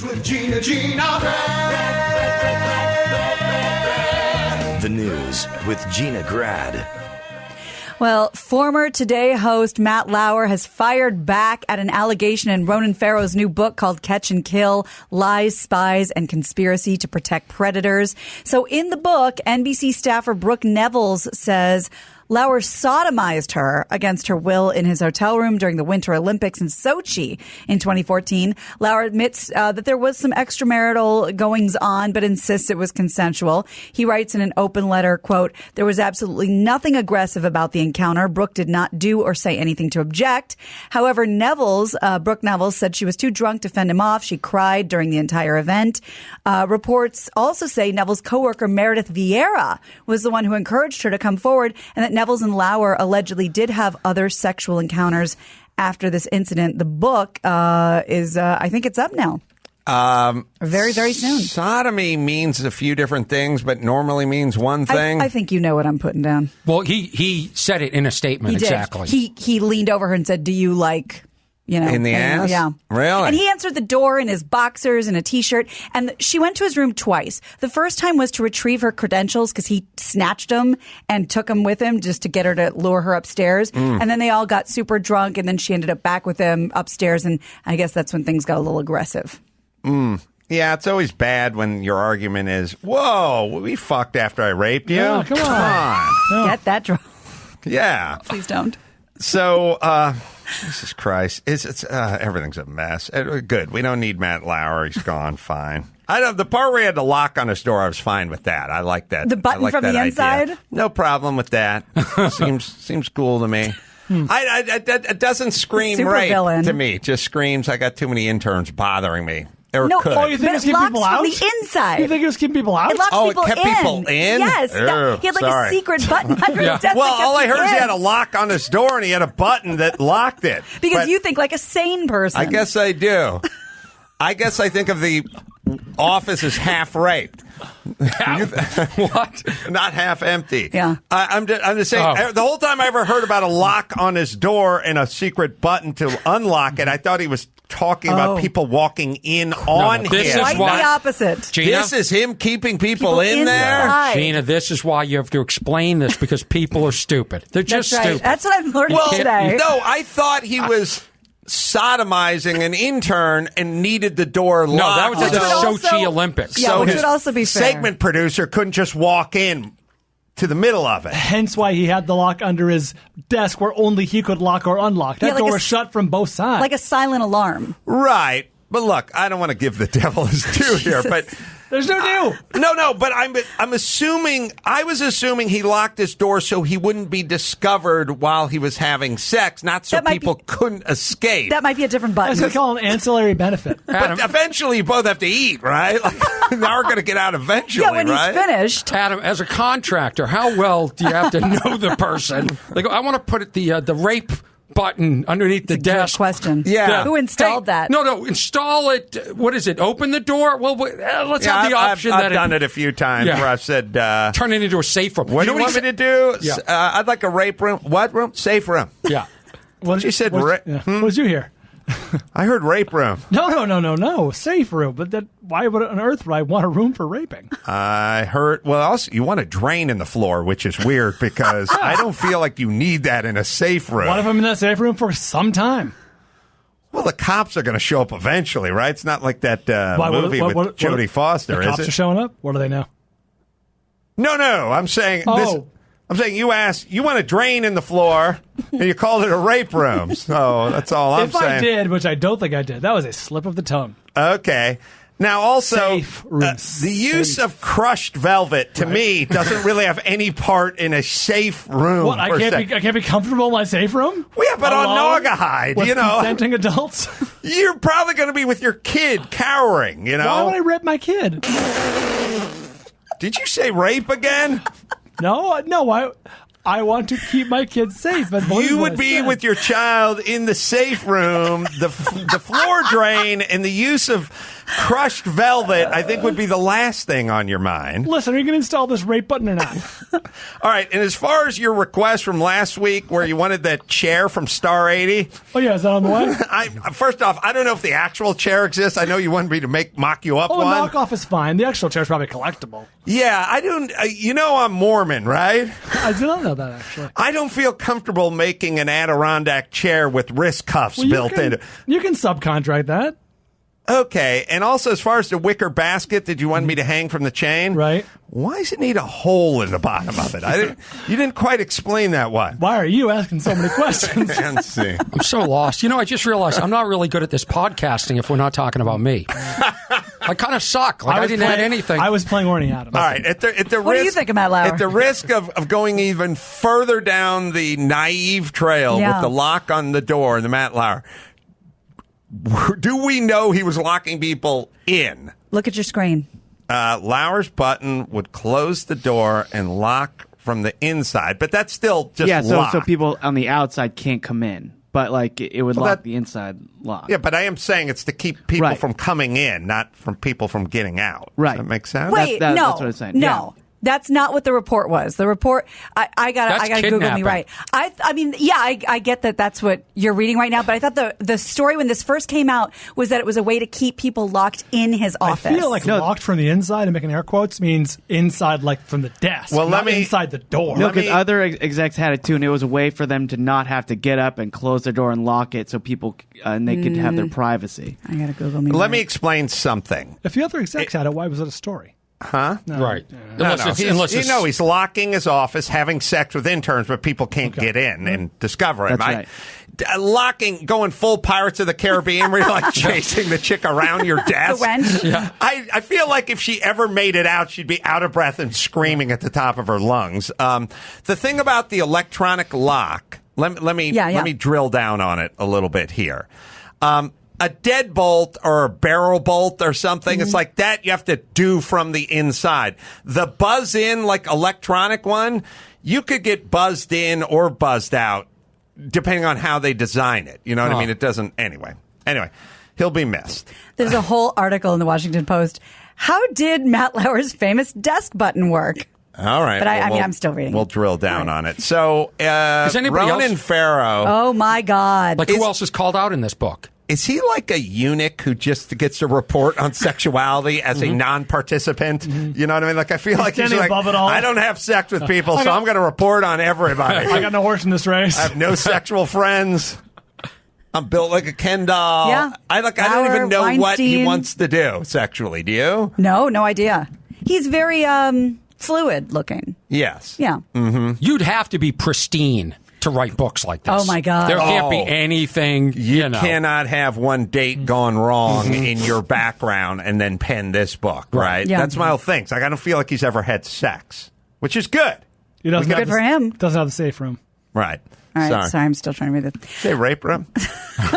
with Gina. The news with Gina Grad. Well, former Today host Matt Lauer has fired back at an allegation in Ronan Farrow's new book called Catch and Kill: Lies, Spies, and Conspiracy to Protect Predators. So in the book, NBC staffer Brooke Nevels says Lauer sodomized her against her will in his hotel room during the Winter Olympics in Sochi in 2014. Lauer admits that there was some extramarital goings on, but insists it was consensual. He writes in an open letter, quote, "There was absolutely nothing aggressive about the encounter. Brooke did not do or say anything to object." However, Brooke Nevels said she was too drunk to fend him off. She cried during the entire event. Reports also say Nevels' coworker Meredith Vieira was the one who encouraged her to come forward, and that Nevels and Lauer allegedly did have other sexual encounters after this incident. The book is, I think it's up now. Very, very soon. Sodomy means a few different things, but normally means one thing. I think you know what I'm putting down. Well, he said it in a statement. He did. Exactly. He leaned over her and said, "Do you like?" In the ass? Yeah. Really? And he answered the door in his boxers and a T-shirt. And she went to his room twice. The first time was to retrieve her credentials because he snatched them and took them with him just to get her to lure her upstairs. And then they all got super drunk, and then she ended up back with him upstairs. And I guess that's when things got a little aggressive. Yeah, it's always bad when your argument is, "Whoa, we fucked after I raped you." Yeah, come on. No. Get that drunk. Yeah. Please don't. So, Jesus Christ, it's everything's a mess. Good, we don't need Matt Lauer. He's gone. Fine. The part where he had the lock on his door, I was fine with that. I like that. The button from the inside? No problem with that. seems cool to me. It doesn't scream Super rape villain. to me. It just screams, I got too many interns bothering me. No, could. Oh, you think but it's it keeping locks people out? from the inside. You think it was keeping people out? It locks Oh, it people kept in. people in? Yes. Ew, He had like sorry. a secret button under his desk. Well, that kept all I you heard is he in. had a lock on his door and he had a button that locked it. Because But you think like a sane person. I guess I do. I guess I think of the office as half raped. What? Not half empty. Yeah. I'm just saying, the whole time I ever heard about a lock on his door and a secret button to unlock it, I thought he was talking about people walking in on him. this is Quite why- the opposite. Gina, This is him keeping people in there? inside. Gina, this is why you have to explain this, because people are stupid. They're just That's right. stupid. That's what I'm learning Well, today. no, I thought he was sodomizing an intern and needed the door locked. No, that was at the Which would also- Sochi Olympics. Yeah, So which his would also be fair. segment producer couldn't just walk in to the middle of it. Hence why he had the lock under his desk where only he could lock or unlock. That Yeah, like door a was shut from both sides. Like a silent alarm. Right. But look, I don't want to give the devil his due here, but There's no due. no, but I was assuming he locked his door so he wouldn't be discovered while he was having sex, not so That might people be- couldn't escape. That might be a different button. That's what they call an ancillary benefit. Adam, But eventually you both have to eat, right? Like, now we're going to get out eventually, Yeah, when right? he's finished. Adam, as a contractor, how well do you have to know the person? Like, I want to put the rape button underneath the Good desk. question. Yeah. Who installed that? No, install it. What is it? Open the door? Well, let's have the option I've that done it a few times Yeah. where I've said, turn it into a safe room. what do you want me to do? Yeah. I'd like a rape room. What room? Safe room. Yeah. She said What did you hear? I heard rape room. No. Safe room. But why on earth would I want a room for raping? I heard, well, also, you want a drain in the floor, which is weird because I don't feel like you need that in a safe room. What if I'm in that safe room for some time? Well, the cops are going to show up eventually, right? It's not like that movie with Jodie Foster, The is cops it? are showing up? What do they know? No, I'm saying this. Oh. I'm saying you asked, you want a drain in the floor, and you called it a rape room. So that's all I'm If saying. I did, which I don't think I did, that was a slip of the tongue. Okay. Now, also, Safe room. the use of crushed velvet, to me, doesn't really have any part in a safe room. What? I per se. can't be comfortable in my safe room? Well, yeah, but on Alone? Naugahyde, With you know. consenting adults? You're probably going to be with your kid cowering, you know? Why would I rape my kid? Did you say rape again? No. I want to keep my kids safe. You would be with your child in the safe room. The floor drain and the use of crushed velvet, I think, would be the last thing on your mind. Listen, are you going to install this rape button or not? All right, and as far as your request from last week where you wanted that chair from Star 80. Oh, yeah, is that on the way? First off, I don't know if the actual chair exists. I know you wanted me to mock you up one. Oh, knockoff is fine. The actual chair is probably collectible. Yeah, I don't. I'm Mormon, right? I did not know that, actually. I don't feel comfortable making an Adirondack chair with wrist cuffs built in. You can subcontract that. Okay, and also as far as the wicker basket that you wanted me to hang from the chain, right? Why does it need a hole in the bottom of it? You didn't quite explain that one. Why are you asking so many questions? Let's see. I'm so lost. I just realized I'm not really good at this podcasting if we're not talking about me. I kind of suck. I didn't add anything. I was playing OrnyAdams. All right. At the what risk, do you think of Matt Lauer? At the risk of going even further down the naive trail with the lock on the door and the Matt Lauer, do we know he was locking people in? Look at your screen. Lauer's button would close the door and lock from the inside, but that's still just locked. So people on the outside can't come in, but it would lock the inside lock. Yeah, but I am saying it's to keep people from coming in, not from people from getting out. Right. Does that make sense? Wait, no, that's what I'm saying. No. Yeah. That's not what the report was. The report, I got to Google me right. I get that that's what you're reading right now, but I thought the story when this first came out was that it was a way to keep people locked in his office. I feel like locked from the inside, and making air quotes means inside, like from the desk, not inside the door. No, because other execs had it too, and it was a way for them to not have to get up and close their door and lock it so people, and they could have their privacy. I got to Google me Let me explain something. If the other execs had it, why was it a story? Huh? No. Right. No. He's locking his office, having sex with interns, but people can't get in and discover him. That's right. Going full Pirates of the Caribbean, where you're like chasing the chick around your desk. The wench. Yeah. I feel like if she ever made it out, she'd be out of breath and screaming at the top of her lungs. The thing about the electronic lock, let me drill down on it a little bit here. A deadbolt or a barrel bolt or something, it's like that you have to do from the inside. The buzz-in, like electronic one, you could get buzzed in or buzzed out depending on how they design it. You know what I mean? It doesn't... Anyway, he'll be missed. There's a whole article in the Washington Post. How did Matt Lauer's famous desk button work? All right. But I'm still reading. We'll drill down on it. So, Ronan Farrow... Oh, my God. Who else is called out in this book? Is he like a eunuch who just gets a report on sexuality as a non-participant? You know what I mean? Like, I feel like he's like, above it all. I don't have sex with people, so I'm going to report on everybody. I got no horse in this race. I have no sexual friends. I'm built like a Ken doll. Yeah. I don't even know what he wants to do sexually. Do you? No idea. He's very fluid looking. Yes. Yeah. Mm-hmm. You'd have to be pristine to write books like this. Oh, my God. There can't be anything, You cannot have one date gone wrong in your background and then pen this book, right? Yeah. That's my whole thing. It's like, I don't feel like he's ever had sex, which is good. Good for him. Doesn't have the safe room. Right. All right, sorry, I'm still trying to read this. Say rape room.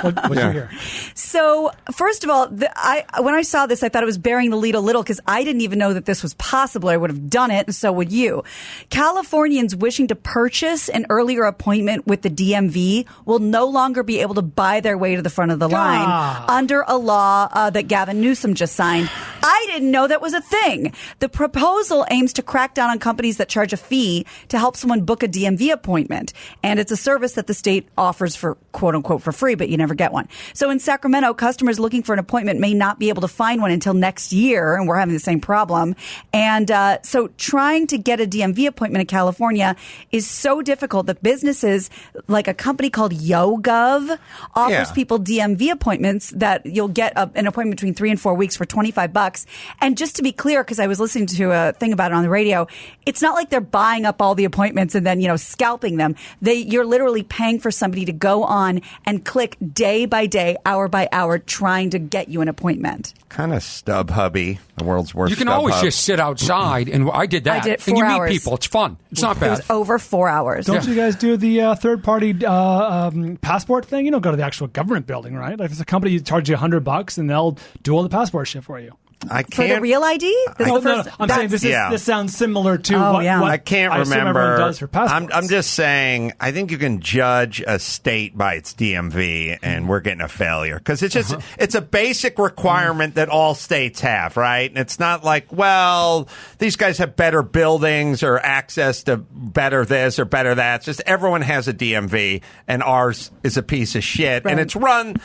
What'd you hear? So, first of all, when I saw this, I thought it was bearing the lead a little because I didn't even know that this was possible. I would have done it, and so would you. Californians wishing to purchase an earlier appointment with the DMV will no longer be able to buy their way to the front of the line under a law that Gavin Newsom just signed. I didn't know that was a thing. The proposal aims to crack down on companies that charge a fee to help someone book a DMV appointment, and it's a service that the state offers for quote unquote for free, but you never get one. So in Sacramento, customers looking for an appointment may not be able to find one until next year, and we're having the same problem. And so trying to get a DMV appointment in California is so difficult that businesses like a company called YoGov offers people DMV appointments that you'll get an appointment between 3 and 4 weeks for $25. And just to be clear, because I was listening to a thing about it on the radio, it's not like they're buying up all the appointments and then, scalping them. You're literally paying for somebody to go on and click day by day, hour by hour, trying to get you an appointment. Kind of StubHubby, the world's worst. You can always just sit outside, and I did that. I did it 4 and you hours. meet people. It's fun. It's not bad. It was over 4 hours. Don't you guys do the third-party passport thing? You don't go to the actual government building, right? Like, there's a company that charges you $100, and they'll do all the passport shit for you. I can't. For the real ID? I'm saying this sounds similar to what I can't remember. Everyone does for passports. I'm just saying, I think you can judge a state by its DMV, and we're getting a failure. Because it's just, it's a basic requirement that all states have, right? And it's not like, well, these guys have better buildings or access to better this or better that. It's just everyone has a DMV, and ours is a piece of shit. Right. And it's run...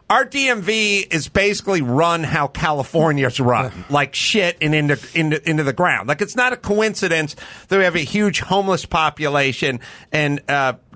Our DMV is basically run how California's run, like shit and into the ground. Like, it's not a coincidence that we have a huge homeless population and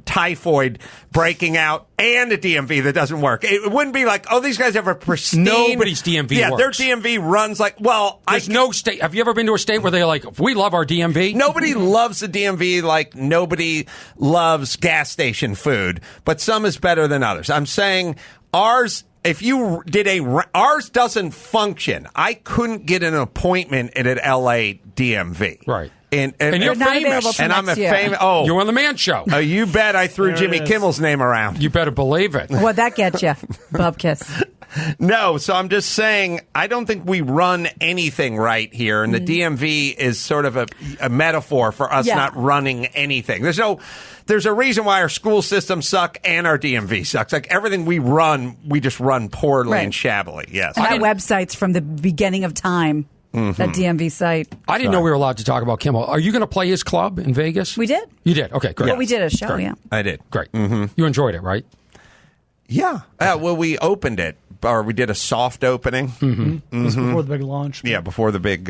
typhoid breaking out and a DMV that doesn't work. It wouldn't be like, oh, these guys have a pristine... Nobody's DMV works. Their DMV runs like, well... There's no state... Have you ever been to a state where they're like, we love our DMV? Nobody loves the DMV like nobody loves gas station food, but some is better than others. I'm saying... Ours, if you did ours doesn't function. I couldn't get an appointment at an LA DMV. Right. And you're famous. And I'm a famous. Oh, you're on the Man Show. Oh, you bet I threw Jimmy Kimmel's name around. You better believe it. What'd that get you? Bubkiss. No, so I'm just saying, I don't think we run anything right here, and the DMV is sort of a metaphor for us not running anything. There's a reason why our school systems suck and our DMV sucks. Like, everything we run, we just run poorly and shabbily. Yes, and that website's from the beginning of time. That DMV site. I didn't know we were allowed to talk about Kimmel. Are you going to play his club in Vegas? We did. You did? Okay, great. Yeah, we did a show, great. Yeah. I did. Great. You enjoyed it, right? Yeah. Well, we opened it, or we did a soft opening. It was before the big launch. Yeah, before the big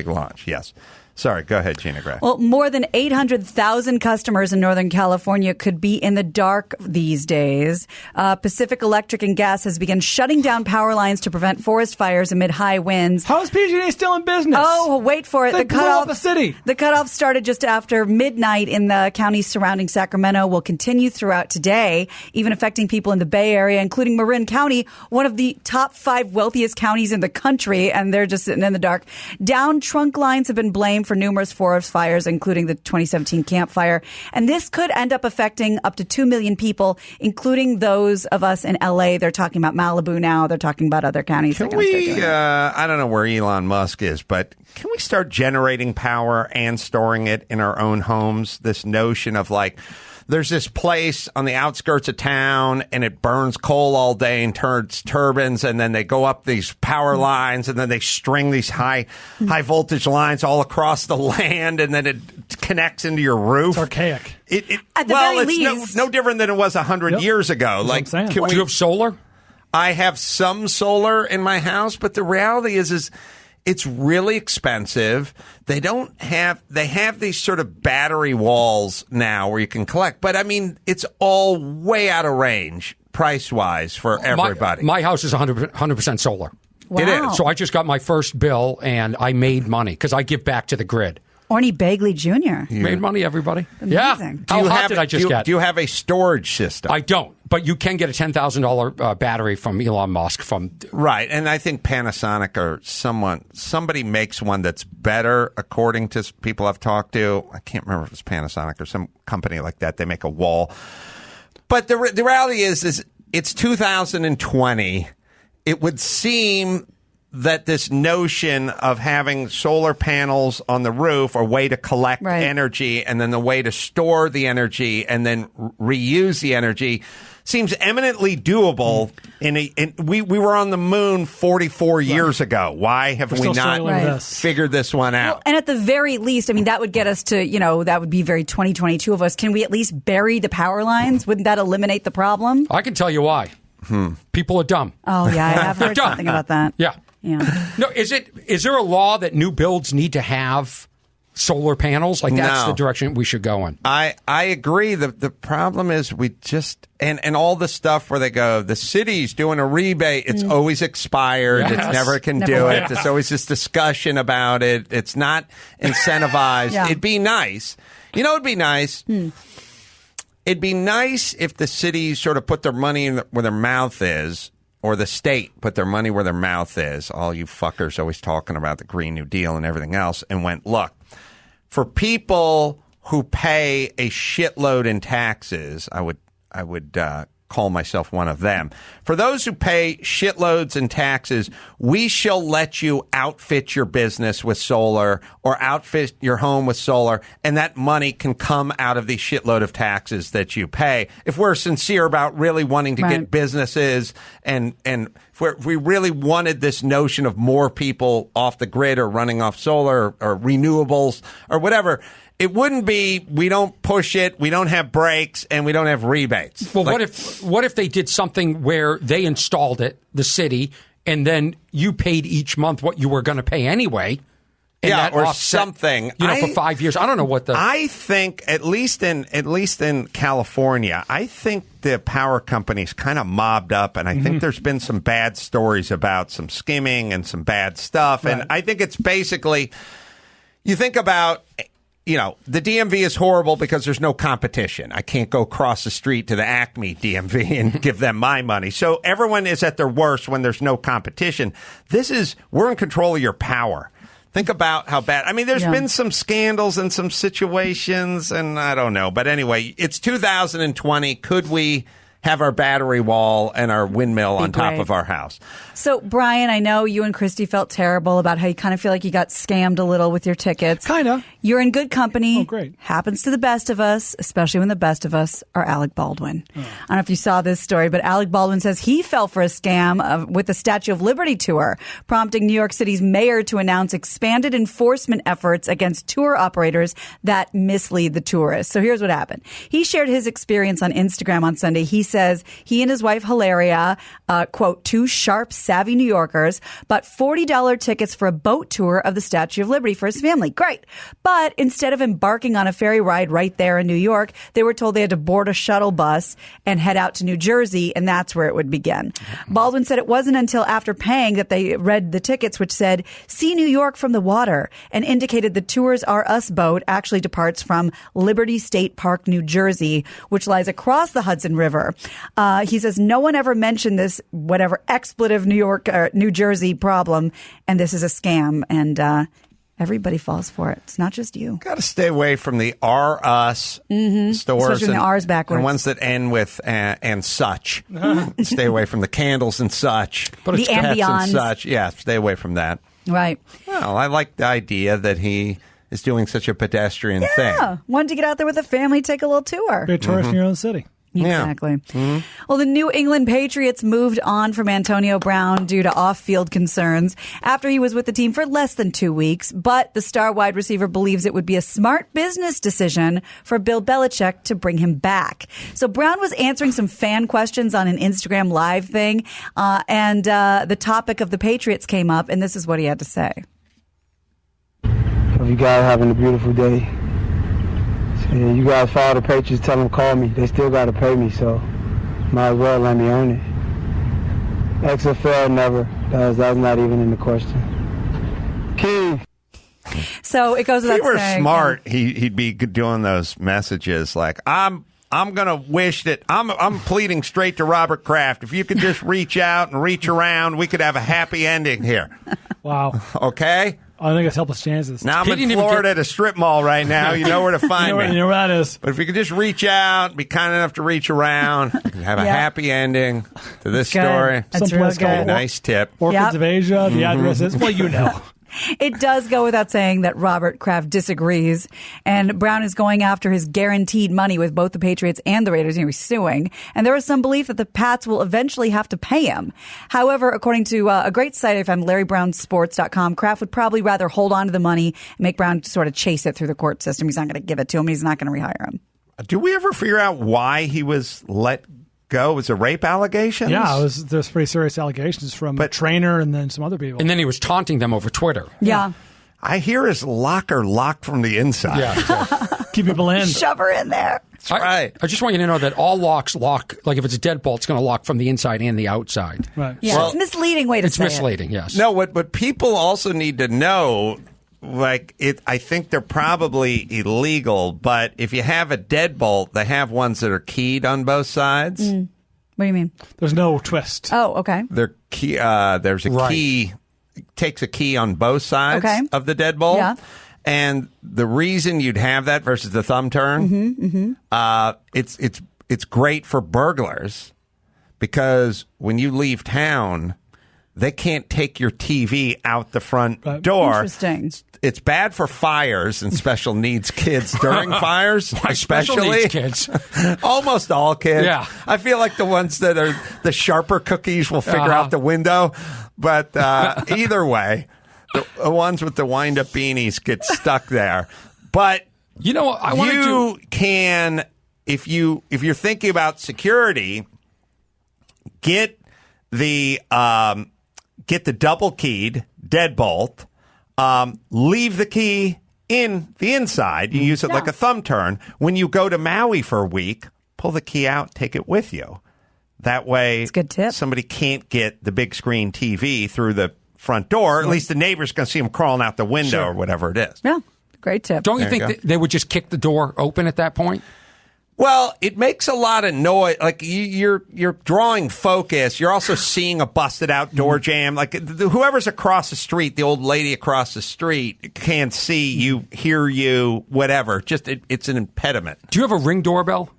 launch, yes. Sorry, go ahead, Gina Grad. Well, more than 800,000 customers in Northern California could be in the dark these days. Pacific Electric and Gas has begun shutting down power lines to prevent forest fires amid high winds. How is PG&E still in business? Oh, wait for it. They blew up the city. The cutoff started just after midnight in the counties surrounding Sacramento, will continue throughout today, even affecting people in the Bay Area, including Marin County, one of the top 5 wealthiest counties in the country, and they're just sitting in the dark. Down trunk lines have been blamed for numerous forest fires, including the 2017 Camp Fire. And this could end up affecting up to 2 million people, including those of us in L.A. They're talking about Malibu now. They're talking about other counties. Can we, I don't know where Elon Musk is, but can we start generating power and storing it in our own homes? This notion of like, there's this place on the outskirts of town and it burns coal all day and turns turbines, and then they go up these power lines and then they string these high voltage lines all across the land, and then it connects into your roof. It's archaic. At the very least. It's no different than it was 100 years ago. That's like, do you have solar? I have some solar in my house, but the reality is it's really expensive. They have these sort of battery walls now where you can collect. But I mean, it's all way out of range price-wise for everybody. My house is 100% solar. Wow. It is. So I just got my first bill and I made money because I give back to the grid. Orny Bagley Jr. Made money, everybody. Amazing. Yeah. How hot did I just get? Do you have a storage system? I don't, but you can get a $10,000 battery from Elon Musk. Right, and I think Panasonic or somebody makes one that's better, according to people I've talked to. I can't remember if it's Panasonic or some company like that. They make a wall. But the reality is it's 2020. It would seem that this notion of having solar panels on the roof, or way to collect energy, and then the way to store the energy and then reuse the energy, seems eminently doable. We were on the moon 44 years ago. Why have we not figured this one out? Well, and at the very least, I mean, that would get us to, that would be very 2022 of us. Can we at least bury the power lines? Wouldn't that eliminate the problem? I can tell you why. People are dumb. Oh, yeah, I have heard something about that. Yeah. No, is there a law that new builds need to have solar panels? Like, that's the direction we should go in. I agree. The problem is we just and all the stuff where they go, the city's doing a rebate, it's always expired. Yes. It's never can do it. There's always this discussion about it. It's not incentivized. It'd be nice. It'd be nice. It'd be nice if the city sort of put their money where their mouth is. Or the state put their money where their mouth is. All you fuckers always talking about the Green New Deal and everything else, and went, look, for people who pay a shitload in taxes, I would call myself one of them. For those who pay shitloads in taxes, we shall let you outfit your business with solar or outfit your home with solar, and that money can come out of the shitload of taxes that you pay. If we're sincere about really wanting to get businesses and if we really wanted this notion of more people off the grid or running off solar or renewables or whatever, it wouldn't be we don't push it, we don't have brakes, and we don't have rebates. Well, what if they did something where they installed it, the city, and then you paid each month what you were going to pay anyway? Yeah, or offset, something. For 5 years. I don't know what I think at least in California, I think the power companies kind of mobbed up, and I think there's been some bad stories about some skimming and some bad stuff. Right. And I think it's basically, you think about, the DMV is horrible because there's no competition. I can't go across the street to the Acme DMV and give them my money. So everyone is at their worst when there's no competition. We're in control of your power. Think about how bad. I mean, there's been some scandals and some situations, and I don't know. But anyway, it's 2020. Could we have our battery wall and our windmill on top of our house? So, Brian, I know you and Christy felt terrible about how you kind of feel like you got scammed a little with your tickets. Kind of. You're in good company. Oh, great. Happens to the best of us, especially when the best of us are Alec Baldwin. Oh. I don't know if you saw this story, but Alec Baldwin says he fell for a scam with the Statue of Liberty tour, prompting New York City's mayor to announce expanded enforcement efforts against tour operators that mislead the tourists. So here's what happened. He shared his experience on Instagram on Sunday. He says he and his wife, Hilaria, quote, two sharp, savvy New Yorkers, bought $40 tickets for a boat tour of the Statue of Liberty for his family. Great. But instead of embarking on a ferry ride right there in New York, they were told they had to board a shuttle bus and head out to New Jersey, and that's where it would begin. Baldwin said it wasn't until after paying that they read the tickets, which said, "See New York from the water," and indicated the Tours R Us boat actually departs from Liberty State Park, New Jersey, which lies across the Hudson River. He says no one ever mentioned this, whatever expletive New Jersey problem, and this is a scam, and everybody falls for it. It's not just you. Got to stay away from the R Us stores, especially when the R's backwards, and ones that end with and such. Stay away from the candles and such, but the ambience and such. Yeah, stay away from that. Right. Well, I like the idea that he is doing such a pedestrian thing. Yeah, wanted to get out there with a family, take a little tour. Be a tourist in your own city. Exactly. Yeah. Well, the New England Patriots moved on from Antonio Brown due to off-field concerns after he was with the team for less than 2 weeks. But the star wide receiver believes it would be a smart business decision for Bill Belichick to bring him back. So Brown was answering some fan questions on an Instagram Live thing, and the topic of the Patriots came up, and this is what he had to say. Hope you guys having a beautiful day. Yeah, you guys follow the Patriots, tell them call me. They still got to pay me, so might as well let me earn it. XFL never. That's not even in the question. King. So it goes without saying. If he were smart, he'd be doing those messages like, I'm going to wish that I'm pleading straight to Robert Kraft. If you could just reach out and reach around, we could have a happy ending here. Wow. Okay? I think it's helpless chances. Now, I'm in Florida at a strip mall right now. You know where to find me. You know where that is. But if you could just reach out, be kind enough to reach around, have a happy ending to this story. That's real good. Nice tip. Orchids of Asia, the address is, well, you know. It does go without saying that Robert Kraft disagrees, and Brown is going after his guaranteed money with both the Patriots and the Raiders. He's suing, and there is some belief that the Pats will eventually have to pay him. However, according to a great site, if I'm LarryBrownSports.com, Kraft would probably rather hold on to the money and make Brown sort of chase it through the court system. He's not going to give it to him. He's not going to rehire him. Do we ever figure out why he was let go? Was it rape allegations? Yeah, there's pretty serious allegations from a trainer and then some other people. And then he was taunting them over Twitter. Yeah. I hear his locker locked from the inside. Yeah. Keep people in. Shove her in there. That's right. I just want you to know that all locks lock, like if it's a deadbolt, it's going to lock from the inside and the outside. Right. Yeah, well, it's a misleading way to say it. It's misleading, yes. No, what people also need to know, I think they're probably illegal, but if you have a deadbolt, they have ones that are keyed on both sides. Mm. What do you mean? There's no twist. Oh, okay. They're key. There's a key. Takes a key on both sides of the deadbolt. Yeah. And the reason you'd have that versus the thumb turn, it's great for burglars because when you leave town, they can't take your TV out the front door. Interesting. It's bad for fires and special needs kids during fires, especially. Special needs kids. Almost all kids. Yeah. I feel like the ones that are the sharper cookies will figure out the window. But either way, the ones with the wind-up beanies get stuck there. But you know, can, if you're thinking about security, get the double keyed deadbolt. Leave the key in the inside. You use it like a thumb turn. When you go to Maui for a week, pull the key out, take it with you. That way, it's a good tip. Somebody can't get the big screen TV through the front door. At least the neighbor's going to see them crawling out the window or whatever it is. Yeah, great tip. Don't you think they would just kick the door open at that point? Well, it makes a lot of noise. Like you're drawing focus. You're also seeing a busted out door jam. Like whoever's across the street, the old lady across the street can't see you, hear you, whatever. Just it's an impediment. Do you have a Ring doorbell?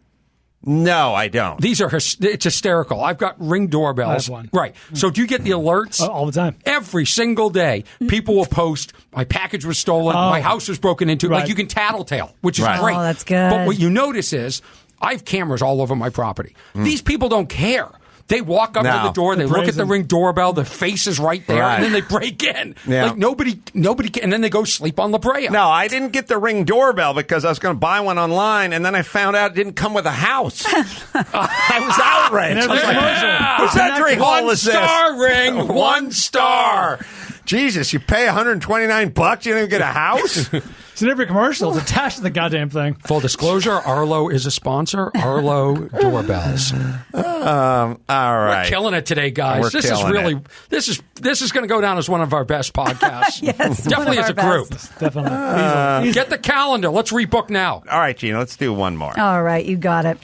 No, I don't. It's hysterical. I've got Ring doorbells. I have one. Right. So do you get the alerts? All the time. Every single day. People will post, my package was stolen, my house was broken into. Right. Like you can tattletale, which is Right. great. Oh, that's good. But what you notice is I have cameras all over my property. These people don't care. They walk up to the door, they look at the Ring doorbell, their face is right there, and then they break in. Yeah. Like nobody can, and then they go sleep on La Brea. No, I didn't get the Ring doorbell because I was going to buy one online, and then I found out it didn't come with a house. I was outraged. I was like, whose entry hall is this? 1-star Ring, 1 star. Jesus, you pay $129, you don't even get a house? It's in every commercial. It's attached to the goddamn thing. Full disclosure, Arlo is a sponsor. Arlo doorbells. All right. We're killing it today, guys. This is going to go down as one of our best podcasts. Yes, definitely as a group. Definitely. Get the calendar. Let's rebook now. All right, Gina, let's do one more. All right, you got it.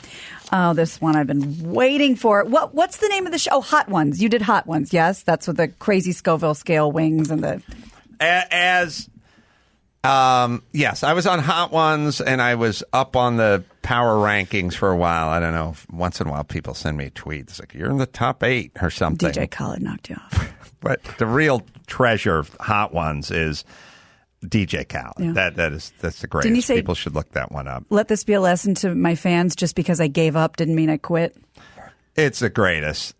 Oh, this one I've been waiting for. What's the name of the show? Oh, Hot Ones. You did Hot Ones, yes? That's with the crazy Scoville scale wings and the... Yes, I was on Hot Ones, and I was up on the power rankings for a while. I don't know. Once in a while, people send me tweets like, you're in the top 8 or something. DJ Khaled knocked you off. But the real treasure of Hot Ones is DJ Khaled. Yeah. That's the greatest. Didn't you say, people should look that one up. Let this be a lesson to my fans. Just because I gave up didn't mean I quit. It's the greatest.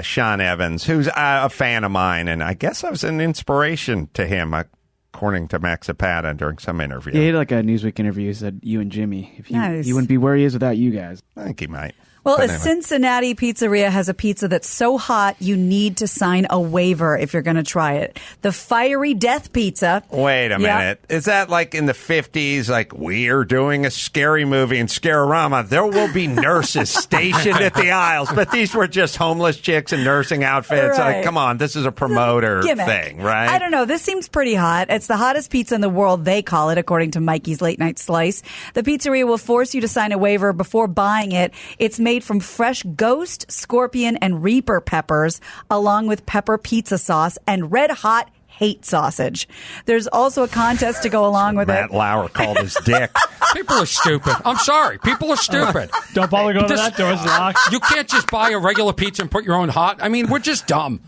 Sean Evans, who's a fan of mine, and I guess I was an inspiration to him, according to Max Zapata during some interview. Yeah, he had like a Newsweek interview. He said you and Jimmy. Nice. He wouldn't be where he is without you guys. I think he might. Well, But a anyway. Cincinnati pizzeria has a pizza that's so hot you need to sign a waiver if you're going to try it. The Fiery Death Pizza. Wait a minute. Is that like in the 50s, like, we're doing a scary movie in Scarorama? There will be nurses stationed at the aisles, but these were just homeless chicks in nursing outfits. Right. Like, come on, this is a promoter thing, right? I don't know. This seems pretty hot. It's the hottest pizza in the world, they call it, according to Mikey's Late Night Slice. The pizzeria will force you to sign a waiver before buying it. It's made from fresh ghost, scorpion, and reaper peppers, along with pepper pizza sauce and red hot hate sausage. There's also a contest to go along with Matt it. Lauer called his dick. People are stupid. I'm sorry. People are stupid. Don't bother going to that door. It's locked. You can't just buy a regular pizza and put your own hot. I mean, we're just dumb.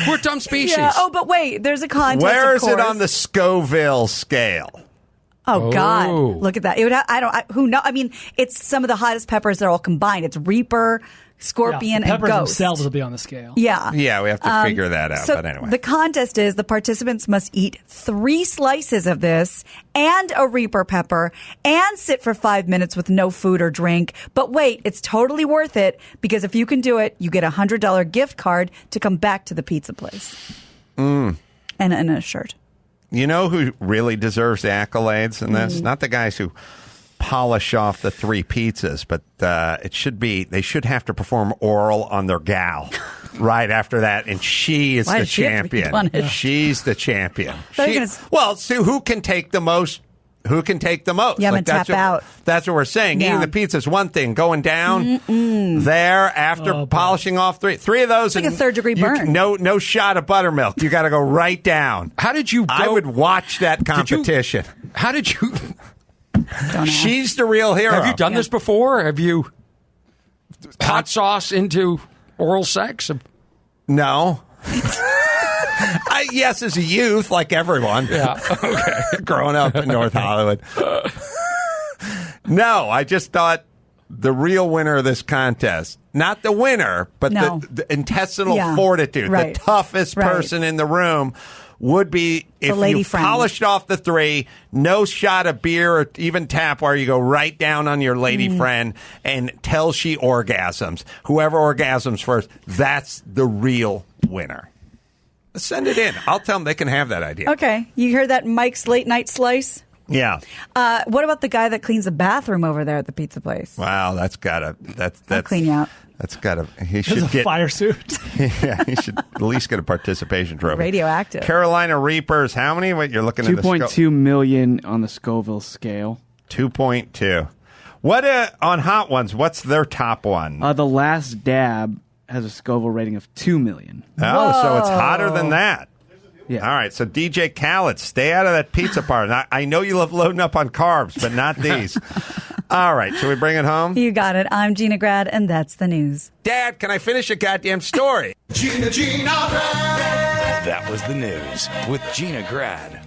We're dumb species. Yeah. Oh, but wait, there's a contest. Where of is it course. on the Scoville scale? Oh God! Look at that. It would. Who know? I mean, it's some of the hottest peppers. They're all combined. It's Reaper, Scorpion, the and peppers Ghost. themselves will be on the scale. Yeah. Yeah, we have to figure that out. So But anyway, the contest is the participants must eat 3 slices of this and a Reaper pepper and sit for 5 minutes with no food or drink. But wait, it's totally worth it because if you can do it, you get a $100 gift card to come back to the pizza place. And a shirt. you know who really deserves the accolades in this? Not the guys who polish off the 3 pizzas, but they should have to perform oral on their gal right after that, and she is Why the does she have to be champion. punished? She's the champion. Thought you were gonna So who can take the most? Who can take the most? Yeah, I'm gonna that's tap out. That's what we're saying. Yeah. Eating the pizza is one thing. Going down there after polishing off 3 of those, It's like and a third-degree burn. No shot of buttermilk. You got to go right down. How did you go? I would watch that competition. How did you? Don't ask. She's the real hero. Have you done this before? Have you hot sauce into? oral sex? No. Yes, as a youth, like everyone. Yeah. Okay. Growing up in North Hollywood. No, I just thought the real winner of this contest, not the winner, but the intestinal fortitude, the toughest person in the room would be if you polished off the 3, no shot of beer or even tap where you go right down on your lady friend and till she orgasms. Whoever orgasms first, that's the real winner. Send it in. I'll tell them they can have that idea. Okay. You heard that Mike's late night slice? Yeah. What about the guy that cleans the bathroom over there at the pizza place? Wow, that's I'll clean you out. That's he should get a fire suit. Yeah, he should at least get a participation trophy. Radioactive. Carolina Reapers, how many? What you're looking at? 2.2 million on the Scoville scale. 2.2. What on Hot Ones? What's their top one? The Last Dab has a Scoville rating of 2 million. Oh, so it's hotter than that. Yeah. All right, so DJ Khaled, stay out of that pizza party. I know you love loading up on carbs, but not these. All right, shall we bring it home? You got it. I'm Gina Grad, and that's the news. Dad, can I finish a goddamn story? Gina Grad. That was the news with Gina Grad.